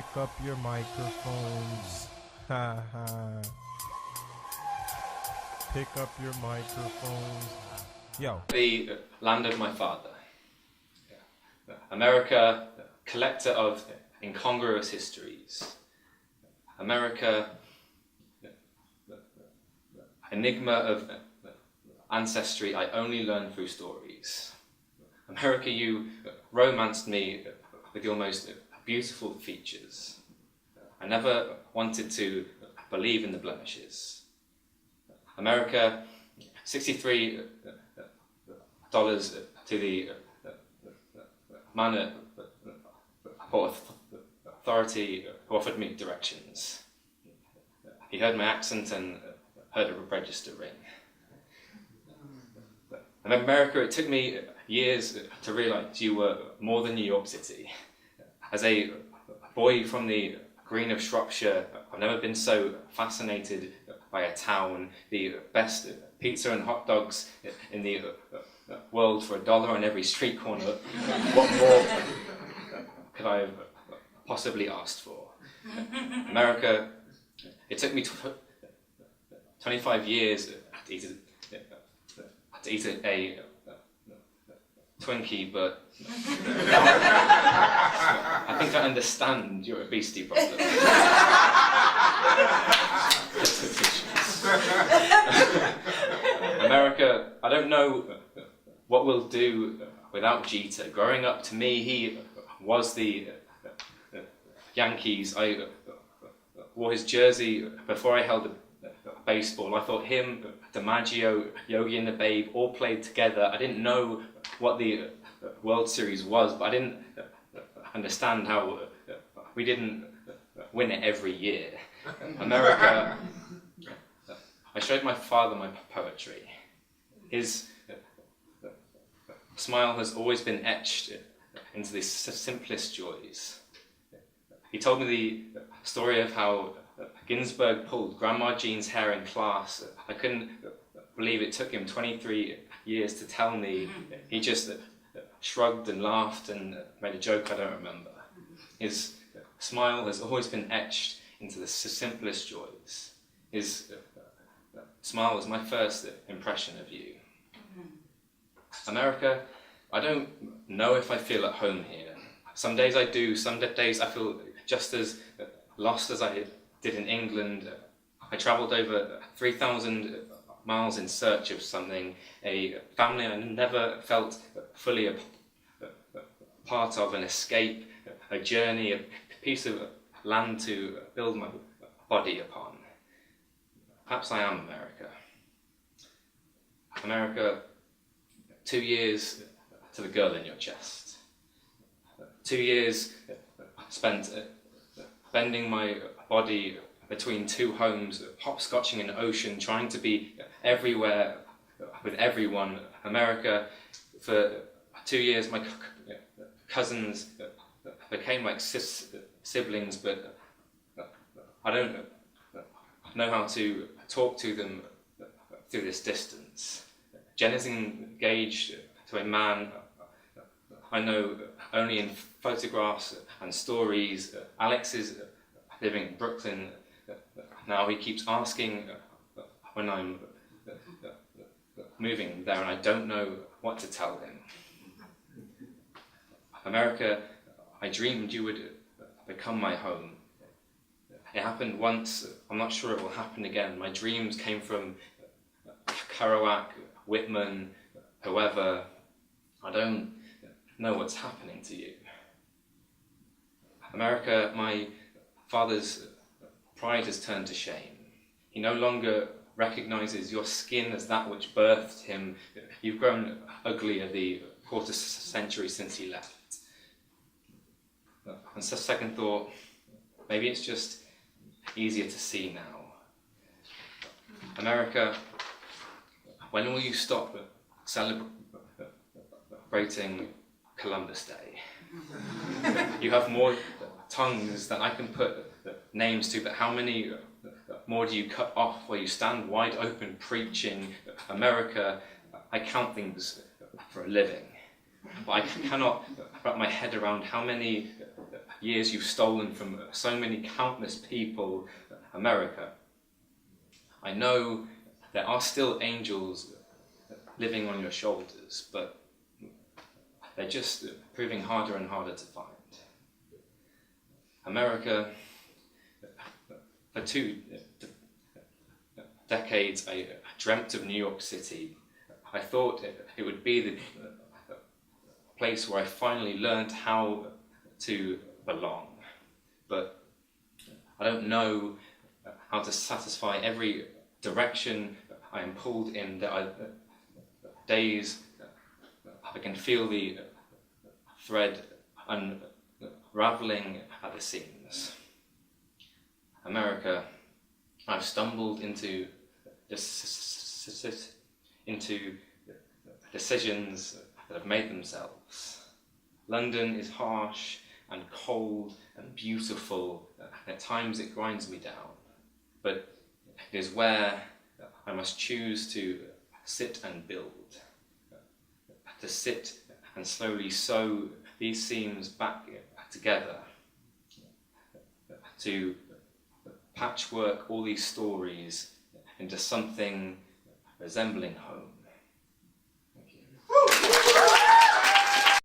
Pick up your microphones. Ha ha. Pick up your microphones. Yo. The land of my father. America, collector of incongruous histories. America, enigma of ancestry I only learned through stories. America, you romanced me with your most beautiful features. I never wanted to believe in the blemishes. America, $63 to the man at Port Authority who offered me directions. He heard my accent and heard a register ring. In America, it took me years to realise you were more than New York City. As a boy from the green of Shropshire, I've never been so fascinated by a town. The best pizza and hot dogs in the world for $1 on every street corner. What more could I have possibly asked for? America, it took me 25 years to eat a Twinkie, but I think I understand your obesity problem. America, I don't know what we'll do without Jeter. Growing up, to me, he was the Yankees. I wore his jersey before I held a baseball. I thought him, DiMaggio, Yogi and the Babe all played together. I didn't know what the World Series was, but I didn't understand how we didn't win it every year. America, I showed my father my poetry. His smile has always been etched into the simplest joys. He told me the story of how Ginsberg pulled Grandma Jean's hair in class. I couldn't believe it took him 23 years to tell me. He just shrugged and laughed and made a joke I don't remember. His smile has always been etched into the simplest joys. His smile was my first impression of you. America, I don't know if I feel at home here. Some days I do, some days I feel just as lost as I did in England. I travelled over 3,000 miles in search of something, a family I never felt fully a part of, an escape, a journey, a piece of land to build my body upon. Perhaps I am America. America, 2 years to the girl in your chest. 2 years spent bending my body between two homes, hopscotching an ocean, trying to be everywhere with everyone. America, for 2 years, my cousins became like siblings, but I don't know how to talk to them through this distance. Jen is engaged to a man I know only in photographs and stories. Alex is living in Brooklyn now. He keeps asking when I'm moving there, and I don't know what to tell him. America, I dreamed you would become my home. It happened once, I'm not sure it will happen again. My dreams came from Kerouac, Whitman, whoever. I don't know what's happening to you. America, my father's pride has turned to shame. He no longer recognizes your skin as that which birthed him. You've grown uglier the quarter century since he left. And so second thought, maybe it's just easier to see now. America, when will you stop celebrating Columbus Day? You have more tongues than I can put names to, but how many more do you cut off where you stand wide open preaching? America, I count things for a living, but I cannot wrap my head around how many years you've stolen from so many countless people, America. I know there are still angels living on your shoulders, but they're just proving harder and harder to find. America, for 2 decades, I dreamt of New York City. I thought it would be the place where I finally learned how to belong. But I don't know how to satisfy every direction I am pulled in. There are days I can feel the thread unraveling at the seams. America, I've stumbled into decisions that have made themselves. London is harsh and cold and beautiful, and at times it grinds me down. But it is where I must choose to sit and build, to sit and slowly sew these seams back together, to patchwork all these stories into something resembling home.